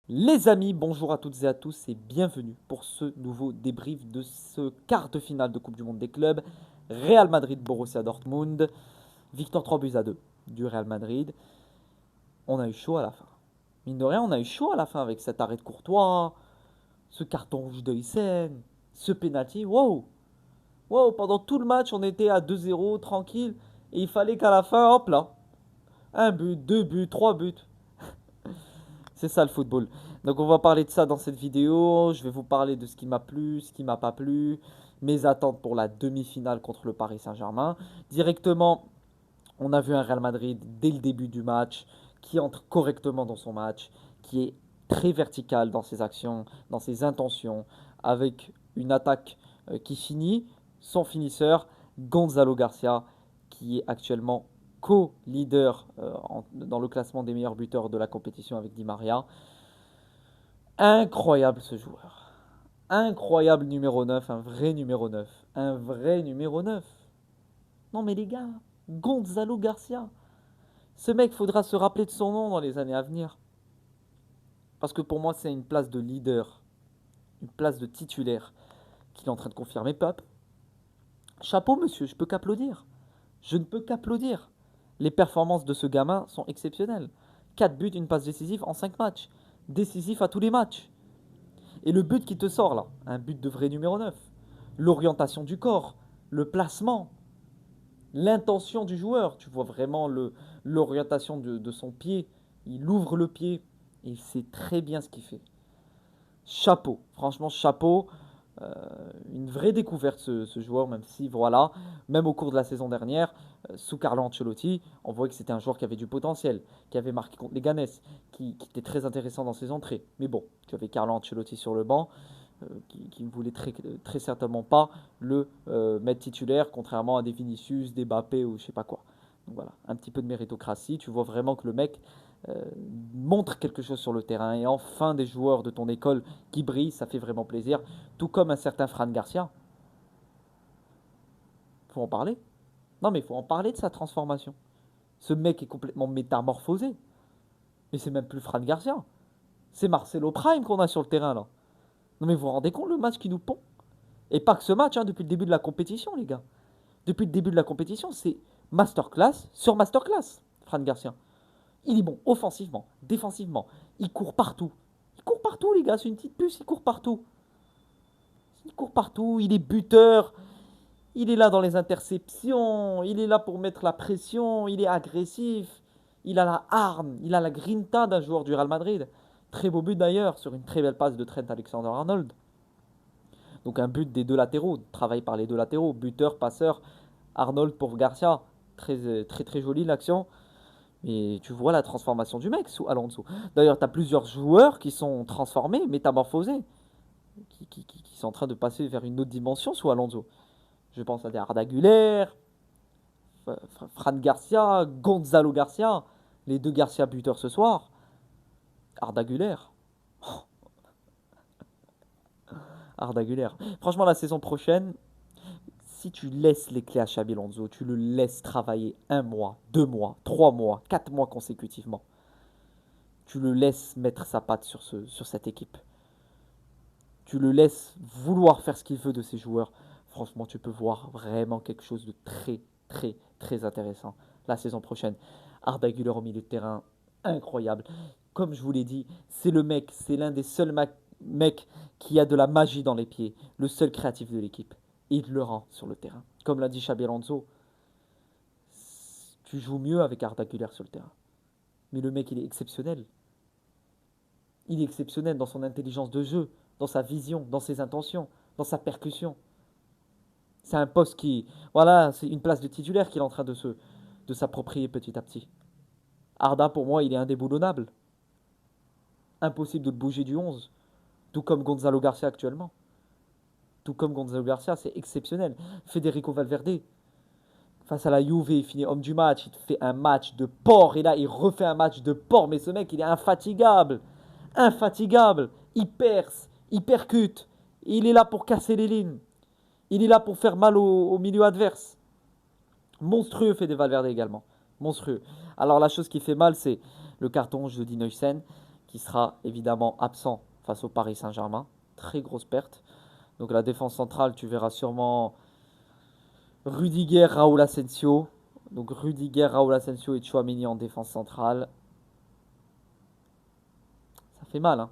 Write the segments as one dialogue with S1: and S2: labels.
S1: Les amis, bonjour à toutes et à tous et bienvenue pour ce nouveau débrief de ce quart de finale de Coupe du Monde des clubs. Real Madrid-Borussia Dortmund, victoire 3 buts à 2 du Real Madrid. On a eu chaud à la fin. Mine de rien, on a eu chaud à la fin avec cet arrêt de Courtois, ce carton rouge de Hysén, ce penalty. Wow, wow, pendant tout le match, on était à 2-0, tranquille. Et il fallait qu'à la fin, hop là, un but, deux buts, trois buts. C'est ça le football. Donc on va parler de ça dans cette vidéo. Je vais vous parler de ce qui m'a plu, ce qui m'a pas plu, mes attentes pour la demi-finale contre le Paris Saint-Germain. Directement, on a vu un Real Madrid dès le début du match qui entre correctement dans son match, qui est très vertical dans ses actions, dans ses intentions, avec une attaque qui finit, son finisseur, Gonzalo Garcia, qui est actuellement co-leader dans le classement des meilleurs buteurs de la compétition avec Di Maria. Incroyable ce joueur. Incroyable numéro 9, un vrai numéro 9. Un vrai numéro 9. Non mais les gars, Gonzalo Garcia. Ce mec, faudra se rappeler de son nom dans les années à venir. Parce que pour moi, c'est une place de leader, une place de titulaire qu'il est en train de confirmer. Pop, chapeau monsieur, je peux qu'applaudir. Je ne peux qu'applaudir. Les performances de ce gamin sont exceptionnelles. 4 buts, une passe décisive en 5 matchs. Décisif à tous les matchs. Et le but qui te sort là, un but de vrai numéro 9. L'orientation du corps, le placement, l'intention du joueur. Tu vois vraiment l'orientation de son pied. Il ouvre le pied et il sait très bien ce qu'il fait. Chapeau, franchement chapeau. Euh, une vraie découverte ce joueur, même si voilà, même au cours de la saison dernière, sous Carlo Ancelotti, on voyait que c'était un joueur qui avait du potentiel, qui avait marqué contre les Ganes, qui était très intéressant dans ses entrées. Mais bon, tu avais Carlo Ancelotti sur le banc, qui ne voulait très certainement pas le mettre titulaire, contrairement à des Vinicius, des Mbappé ou je sais pas quoi. Donc voilà, un petit peu de méritocratie. Tu vois vraiment que le mec euh, montre quelque chose sur le terrain. Et enfin, des joueurs de ton école qui brillent, ça fait vraiment plaisir. Tout comme un certain Fran Garcia. Faut en parler. Non, mais il faut en parler de sa transformation. Ce mec est complètement métamorphosé. Mais c'est même plus Fran Garcia. C'est Marcelo Prime qu'on a sur le terrain là. Non, mais vous vous rendez compte le match qui nous pond. Et pas que ce match, hein, depuis le début de la compétition, les gars. Depuis le début de la compétition, c'est masterclass sur masterclass, Fran Garcia. Il est bon offensivement, défensivement. Il court partout. Il court partout, les gars. C'est une petite puce, il court partout. Il court partout, il est buteur. Il est là dans les interceptions. Il est là pour mettre la pression. Il est agressif. Il a la hargne. Il a la grinta d'un joueur du Real Madrid. Très beau but d'ailleurs, sur une très belle passe de Trent Alexander-Arnold. Donc un but des deux latéraux, travail par les deux latéraux, buteur, passeur, Arnold pour Garcia. Très très très jolie l'action. Et tu vois la transformation du mec sous Alonso. D'ailleurs, tu as plusieurs joueurs qui sont transformés, métamorphosés, qui sont en train de passer vers une autre dimension sous Alonso. Je pense à des Arda Güler, Fran Garcia, Gonzalo Garcia, les deux Garcia buteurs ce soir. Arda Güler. Arda Güler. Franchement, la saison prochaine, si tu laisses les clés à Xabi Alonso, tu le laisses travailler 1 mois, 2 mois, 3 mois, 4 mois consécutivement. Tu le laisses mettre sa patte sur cette équipe. Tu le laisses vouloir faire ce qu'il veut de ses joueurs. Franchement, tu peux voir vraiment quelque chose de très, très, très intéressant la saison prochaine. Arda Güler au milieu de terrain, incroyable. Comme je vous l'ai dit, c'est le mec, c'est l'un des seuls mecs qui a de la magie dans les pieds, le seul créatif de l'équipe. Et il le rend sur le terrain. Comme l'a dit Xabi Alonso, tu joues mieux avec Arda Güler sur le terrain. Mais le mec, il est exceptionnel. Il est exceptionnel dans son intelligence de jeu, dans sa vision, dans ses intentions, dans sa percussion. C'est un poste qui, voilà, c'est une place de titulaire qu'il est en train de s'approprier petit à petit. Arda, pour moi, il est indéboulonnable. Impossible de le bouger du 11. Tout comme Gonzalo Garcia actuellement. Tout comme Gonzalo Garcia, c'est exceptionnel. Federico Valverde, face à la Juve, il finit homme du match. Il fait un match de porc. Et là, il refait un match de porc. Mais ce mec, il est infatigable. Infatigable. Il perce. Il percute. Il est là pour casser les lignes. Il est là pour faire mal au milieu adverse. Monstrueux Fede Valverde également. Monstrueux. Alors la chose qui fait mal, c'est le carton rouge de Dino Hussein. qui sera évidemment absent face au Paris Saint-Germain. Très grosse perte. Donc la défense centrale, tu verras sûrement Rudiger, Raúl Asensio. Donc Rudiger, Raúl Asensio et Tchouaméni en défense centrale. Ça fait mal, hein.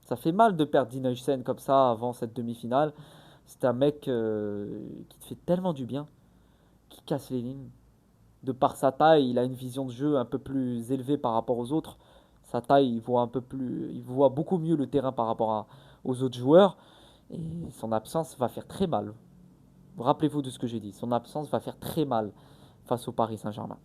S1: Ça fait mal de perdre Dean Huijsen comme ça avant cette demi-finale. C'est un mec qui te fait tellement du bien, qui casse les lignes. De par sa taille, il a une vision de jeu un peu plus élevée par rapport aux autres. Sa taille, il voit beaucoup mieux le terrain par rapport aux autres joueurs. Et son absence va faire très mal. Rappelez-vous de ce que j'ai dit. Son absence va faire très mal face au Paris Saint-Germain.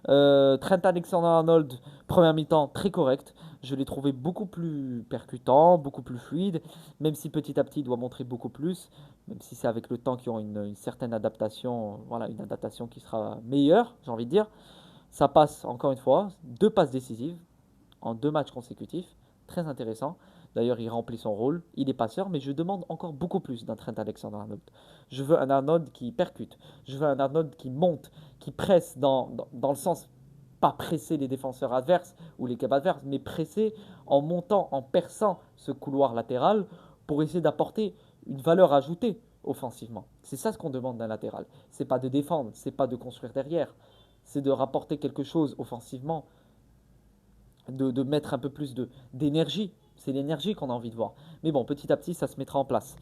S1: Trent Alexander-Arnold, première mi-temps très correct. Je l'ai trouvé beaucoup plus percutant, beaucoup plus fluide, même si petit à petit il doit montrer beaucoup plus, même si c'est avec le temps qu'ils auront une certaine adaptation, voilà, une adaptation qui sera meilleure, j'ai envie de dire. Ça passe encore une fois, 2 passes décisives en 2 matchs consécutifs, très intéressant. D'ailleurs, il remplit son rôle, il est passeur, mais je demande encore beaucoup plus d'un Trent Alexander-Arnold. Je veux un Arnold qui percute, je veux un Arnold qui monte, qui presse dans le sens, pas presser les défenseurs adverses ou l'équipe adverse, mais presser en montant, en perçant ce couloir latéral pour essayer d'apporter une valeur ajoutée offensivement. C'est ça ce qu'on demande d'un latéral. C'est pas de défendre, c'est pas de construire derrière, c'est de rapporter quelque chose offensivement, de mettre un peu plus d'énergie. C'est l'énergie qu'on a envie de voir. Mais bon, petit à petit, ça se mettra en place.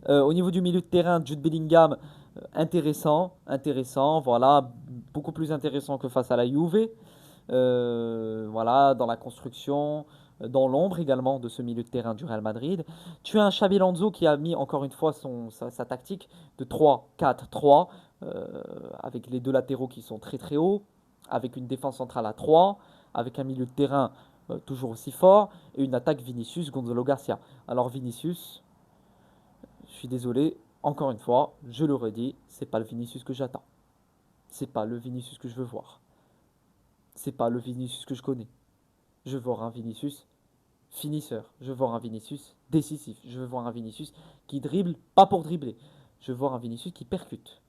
S1: Au niveau du milieu de terrain, Jude Bellingham, intéressant, voilà, beaucoup plus intéressant que face à la Juve. Voilà, dans la construction, dans l'ombre également de ce milieu de terrain du Real Madrid. Tu as un Xabi Alonso qui a mis encore une fois sa tactique de 3-4-3, avec les 2 latéraux qui sont très très hauts, avec une défense centrale à 3, avec un milieu de terrain toujours aussi fort, et une attaque Vinicius Gonzalo Garcia. Alors Vinicius, je suis désolé, encore une fois, je le redis, c'est pas le Vinicius que j'attends. C'est pas le Vinicius que je veux voir. C'est pas le Vinicius que je connais. Je veux voir un Vinicius finisseur. Je veux voir un Vinicius décisif. Je veux voir un Vinicius qui dribble, pas pour dribbler. Je veux voir un Vinicius qui percute.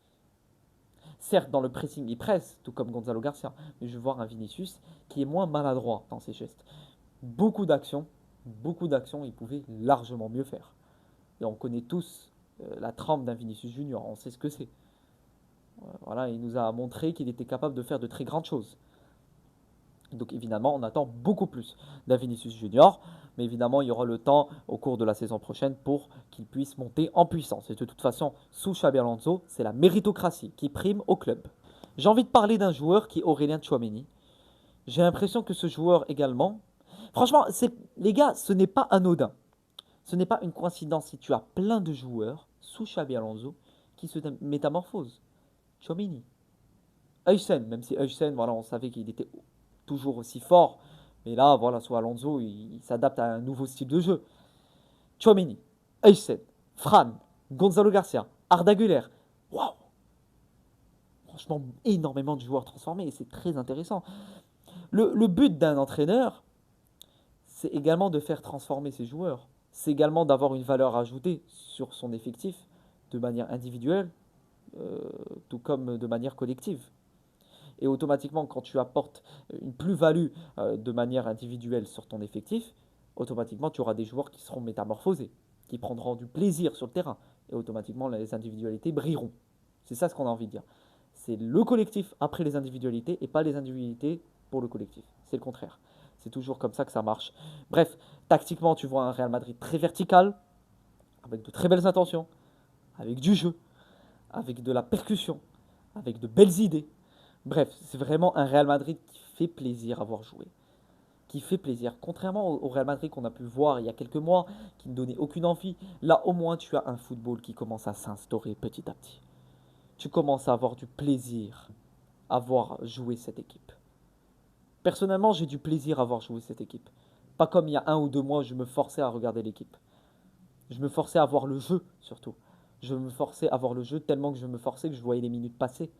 S1: Certes, dans le pressing, il presse, tout comme Gonzalo Garcia, mais je veux voir un Vinicius qui est moins maladroit dans ses gestes. Beaucoup d'actions, il pouvait largement mieux faire. Et on connaît tous la trempe d'un Vinicius Junior, on sait ce que c'est. Voilà, il nous a montré qu'il était capable de faire de très grandes choses. Donc évidemment, on attend beaucoup plus d'un Vinicius Junior, mais évidemment, il y aura le temps au cours de la saison prochaine pour qu'il puisse monter en puissance. Et de toute façon, sous Xabi Alonso, c'est la méritocratie qui prime au club. J'ai envie de parler d'un joueur qui est Aurélien Tchouaméni. J'ai l'impression que ce joueur également, franchement, les gars, ce n'est pas anodin. Ce n'est pas une coïncidence si tu as plein de joueurs sous Xabi Alonso qui se métamorphosent. Tchouaméni, Huijsen, même si Huijsen, voilà, on savait qu'il était toujours aussi fort. Mais là, voilà, sous Alonso, il s'adapte à un nouveau style de jeu. Tchouaméni, Huijsen, Fran, Gonzalo Garcia, Arda Güler. Waouh! Franchement, énormément de joueurs transformés et c'est très intéressant. Le but d'un entraîneur, c'est également de faire transformer ses joueurs. C'est également d'avoir une valeur ajoutée sur son effectif de manière individuelle, tout comme de manière collective. Et automatiquement, quand tu apportes une plus-value de manière individuelle sur ton effectif, automatiquement, tu auras des joueurs qui seront métamorphosés, qui prendront du plaisir sur le terrain. Et automatiquement, les individualités brilleront. C'est ça ce qu'on a envie de dire. C'est le collectif après les individualités et pas les individualités pour le collectif. C'est le contraire. C'est toujours comme ça que ça marche. Bref, tactiquement, tu vois un Real Madrid très vertical, avec de très belles intentions, avec du jeu, avec de la percussion, avec de belles idées. Bref, c'est vraiment un Real Madrid qui fait plaisir à voir jouer. Qui fait plaisir. Contrairement au Real Madrid qu'on a pu voir il y a quelques mois, qui ne donnait aucune envie, là au moins tu as un football qui commence à s'instaurer petit à petit. Tu commences à avoir du plaisir à voir jouer cette équipe. Personnellement, j'ai du plaisir à voir jouer cette équipe. Pas comme il y a 1 ou 2 mois, je me forçais à regarder l'équipe. Je me forçais à voir le jeu, surtout. Je me forçais à voir le jeu tellement que je me forçais que je voyais les minutes passer.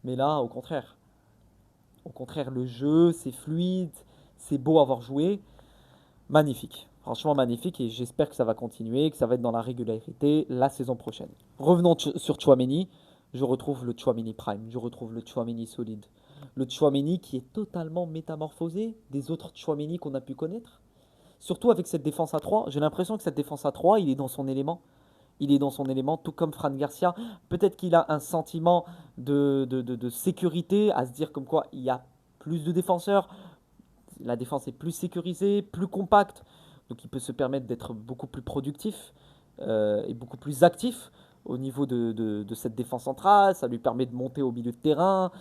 S1: Mais là, au contraire. Au contraire, le jeu, c'est fluide, c'est beau à voir jouer. Magnifique. Franchement magnifique et j'espère que ça va continuer, que ça va être dans la régularité la saison prochaine. Revenons sur Tchouaméni. Je retrouve le Tchouaméni Prime, je retrouve le Tchouaméni solide. Le Tchouaméni qui est totalement métamorphosé des autres Tchouaméni qu'on a pu connaître. Surtout avec cette défense à 3. J'ai l'impression que cette défense à 3, il est dans son élément. Il est dans son élément, tout comme Fran Garcia. Peut-être qu'il a un sentiment de sécurité, à se dire comme quoi il y a plus de défenseurs, la défense est plus sécurisée, plus compacte, donc il peut se permettre d'être beaucoup plus productif et beaucoup plus actif au niveau de cette défense centrale. Ça lui permet de monter au milieu de terrain.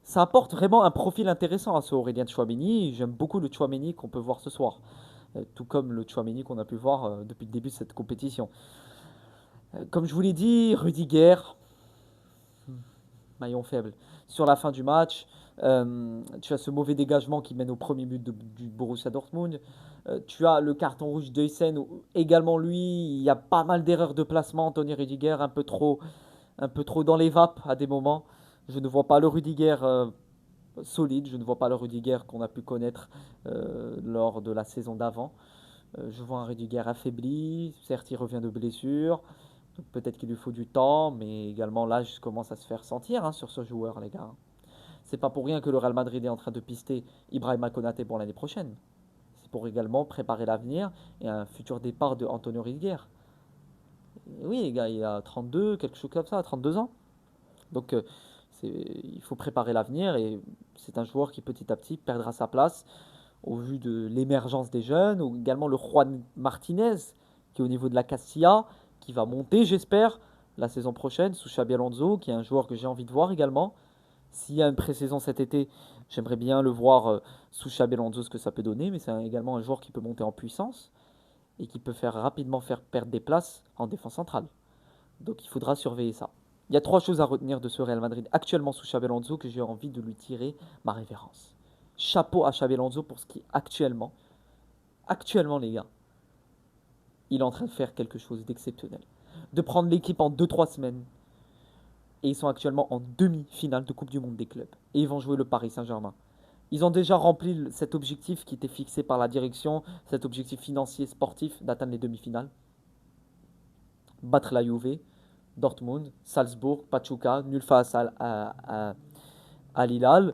S1: Ça apporte vraiment un profil intéressant à ce Aurélien Tchouaméni. J'aime beaucoup le Tchouaméni qu'on peut voir ce soir, tout comme le Tchouaméni qu'on a pu voir depuis le début de cette compétition. Comme je vous l'ai dit, Rudiger, maillon faible. Sur la fin du match, tu as ce mauvais dégagement qui mène au premier but du Borussia Dortmund. Tu as le carton rouge d'Huysen, où également lui, il y a pas mal d'erreurs de placement. Anthony Rudiger, un peu trop dans les vapes à des moments. Je ne vois pas le Rudiger solide, je ne vois pas le Rudiger qu'on a pu connaître lors de la saison d'avant. Je vois un Rudiger affaibli, certes il revient de blessure, donc peut-être qu'il lui faut du temps, mais également l'âge commence à se faire sentir sur ce joueur, les gars. C'est pas pour rien que le Real Madrid est en train de pister Ibrahima Konaté pour l'année prochaine. C'est pour également préparer l'avenir et un futur départ de Antonio Rudiger. Et oui, les gars, il a 32, quelque chose comme ça, 32 ans. Donc il faut préparer l'avenir et c'est un joueur qui petit à petit perdra sa place au vu de l'émergence des jeunes, ou également le Juan Martinez qui est au niveau de la Castilla, qui va monter, j'espère, la saison prochaine sous Xabi Alonso, qui est un joueur que j'ai envie de voir également. S'il y a une pré-saison cet été, j'aimerais bien le voir sous Xabi Alonso, ce que ça peut donner, mais c'est également un joueur qui peut monter en puissance et qui peut rapidement faire perdre des places en défense centrale. Donc il faudra surveiller ça. Il y a trois choses à retenir de ce Real Madrid actuellement sous Xabi Alonso que j'ai envie de lui tirer ma révérence. Chapeau à Xabi Alonso pour ce qui actuellement les gars, il est en train de faire quelque chose d'exceptionnel. De prendre l'équipe en 2-3 semaines. Et ils sont actuellement en demi-finale de Coupe du Monde des clubs. Et ils vont jouer le Paris Saint-Germain. Ils ont déjà rempli cet objectif qui était fixé par la direction, cet objectif financier, sportif, d'atteindre les demi-finales. Battre la Juve, Dortmund, Salzbourg, Pachuca, nul face à Lille.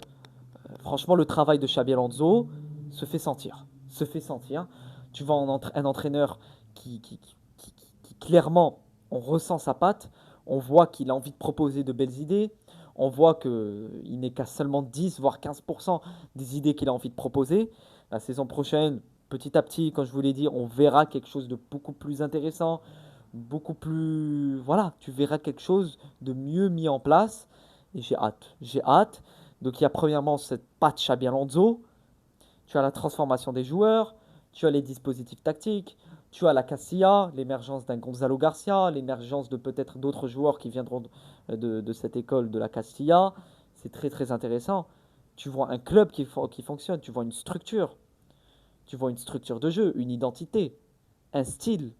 S1: Franchement, le travail de Xabi Alonso se fait sentir. Se fait sentir. Tu vois un entraîneur qui clairement, on ressent sa patte. On voit qu'il a envie de proposer de belles idées. On voit qu'il n'est qu'à seulement 10 voire 15% des idées qu'il a envie de proposer. La saison prochaine, petit à petit, comme je vous l'ai dit, on verra quelque chose de beaucoup plus intéressant, beaucoup plus... Voilà, tu verras quelque chose de mieux mis en place. Et j'ai hâte, j'ai hâte. Donc il y a premièrement cette patte Xabi Alonso, tu as la transformation des joueurs, tu as les dispositifs tactiques, tu as la Castilla, l'émergence d'un Gonzalo Garcia, l'émergence de peut-être d'autres joueurs qui viendront de cette école de la Castilla. C'est très très intéressant. Tu vois un club qui fonctionne, tu vois une structure de jeu, une identité, un style.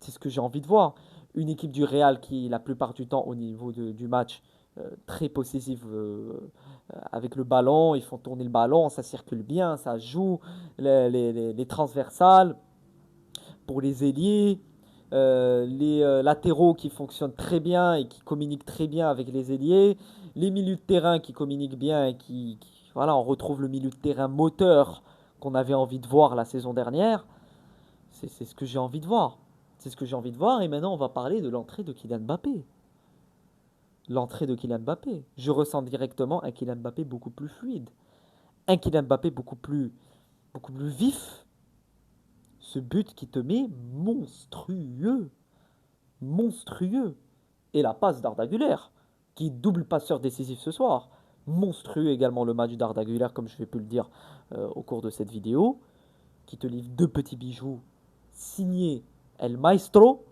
S1: C'est ce que j'ai envie de voir. Une équipe du Real qui, la plupart du temps, au niveau du match, très possessive avec le ballon, ils font tourner le ballon, ça circule bien, ça joue, les transversales pour les ailiers, les latéraux qui fonctionnent très bien et qui communiquent très bien avec les ailiers, les milieux de terrain qui communiquent bien et voilà, on retrouve le milieu de terrain moteur qu'on avait envie de voir la saison dernière. C'est ce que j'ai envie de voir. C'est ce que j'ai envie de voir et maintenant on va parler de l'entrée de Kylian Mbappé. L'entrée de Kylian Mbappé. Je ressens directement un Kylian Mbappé beaucoup plus fluide. Un Kylian Mbappé beaucoup plus vif. Ce but qui te met monstrueux. Monstrueux. Et la passe d'Arda Güler, qui double passeur décisif ce soir. Monstrueux également le match d'Arda Güler, comme je vais pu le dire au cours de cette vidéo, qui te livre deux petits bijoux signés El Maestro.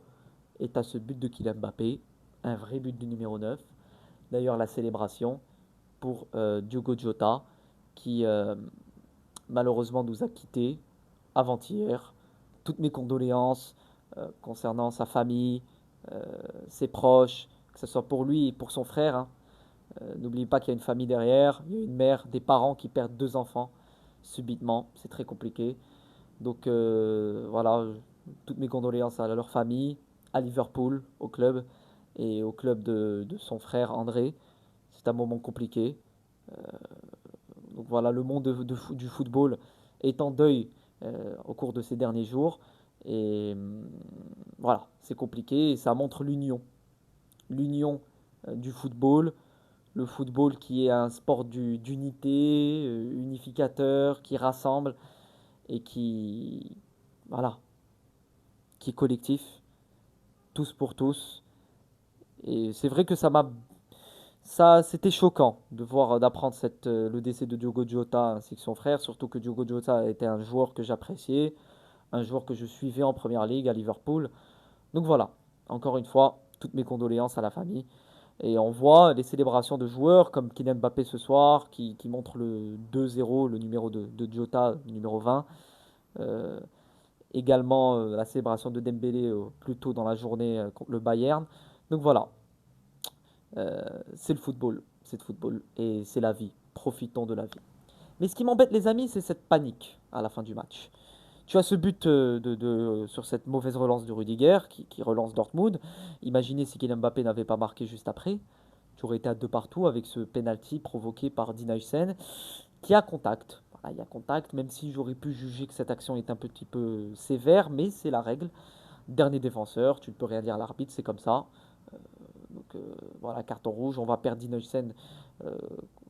S1: Et tu as ce but de Kylian Mbappé, un vrai but du numéro 9. D'ailleurs, la célébration pour Diogo Jota, qui malheureusement nous a quittés avant-hier. Toutes mes condoléances concernant sa famille, ses proches, que ce soit pour lui et pour son frère. N'oubliez pas qu'il y a une famille derrière, il y a une mère, des parents qui perdent deux enfants subitement, c'est très compliqué. Donc voilà, toutes mes condoléances à leur famille, à Liverpool, au club, et au club de son frère André. C'est un moment compliqué. Donc voilà, le monde du football est en deuil au cours de ces derniers jours. Et voilà, c'est compliqué et ça montre l'union du football, le football qui est un sport d'unité, unificateur, qui rassemble et voilà, qui est collectif, tous pour tous. Et c'est vrai que c'était choquant de voir, d'apprendre le décès de Diogo Jota ainsi que son frère, surtout que Diogo Jota était un joueur que j'appréciais, un joueur que je suivais en première ligue à Liverpool. Donc voilà, encore une fois, toutes mes condoléances à la famille. Et on voit les célébrations de joueurs comme Kylian Mbappé ce soir, qui montre le 2-0, le numéro de Jota, numéro 20. Euh, Également la célébration de Dembélé plus tôt dans la journée contre le Bayern. Donc voilà, c'est le football, c'est le football et c'est la vie. Profitons de la vie. Mais ce qui m'embête, les amis, c'est cette panique à la fin du match. Tu as ce but sur cette mauvaise relance de Rudiger qui relance Dortmund. Imaginez si Kylian Mbappé n'avait pas marqué juste après. Tu aurais été à deux partout avec ce penalty provoqué par Dina Hussein qui a contact. Voilà, il y a contact, même si j'aurais pu juger que cette action est un petit peu sévère, mais c'est la règle. Dernier défenseur, tu ne peux rien dire à l'arbitre, c'est comme ça. Donc voilà, carton rouge, on va perdre Dina Hussein euh,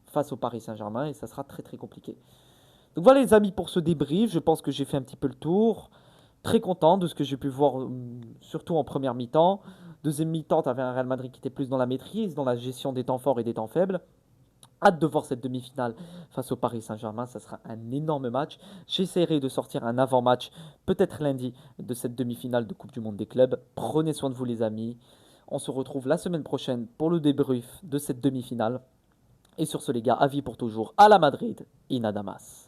S1: face au Paris Saint-Germain et ça sera très très compliqué. Donc voilà les amis pour ce débrief, je pense que j'ai fait un petit peu le tour. Très content de ce que j'ai pu voir, surtout en première mi-temps. Deuxième mi-temps, tu avais un Real Madrid qui était plus dans la maîtrise, dans la gestion des temps forts et des temps faibles. Hâte de voir cette demi-finale face au Paris Saint-Germain, ça sera un énorme match. J'essaierai de sortir un avant-match, peut-être lundi, de cette demi-finale de Coupe du Monde des clubs. Prenez soin de vous les amis. On se retrouve la semaine prochaine pour le débrief de cette demi-finale. Et sur ce les gars, avis pour toujours à la Madrid, in Adamas.